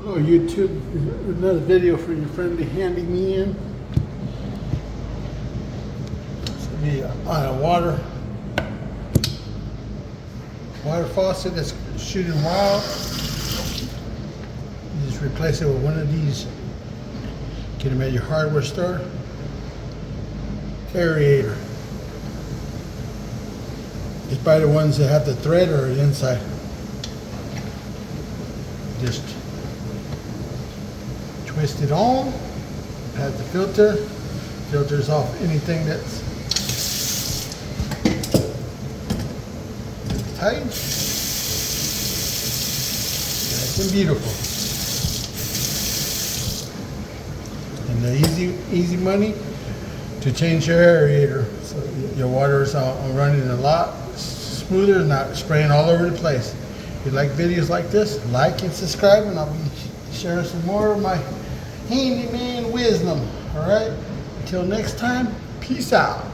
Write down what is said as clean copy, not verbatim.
Hello YouTube, another video from your friendly Handyman. It's gonna be on a water faucet that's shooting wild. You just replace it with one of these. Get them at your hardware store. Aerator. Just buy the ones that have the thread or the inside. Just twist it on, has the filter, filters off anything that's tight. Nice and beautiful. And the easy money to change your aerator so your water is running a lot smoother, not spraying all over the place. If you like videos like this, like and subscribe, and I'll be sharing some more of my handyman wisdom. All right, until next time, peace out.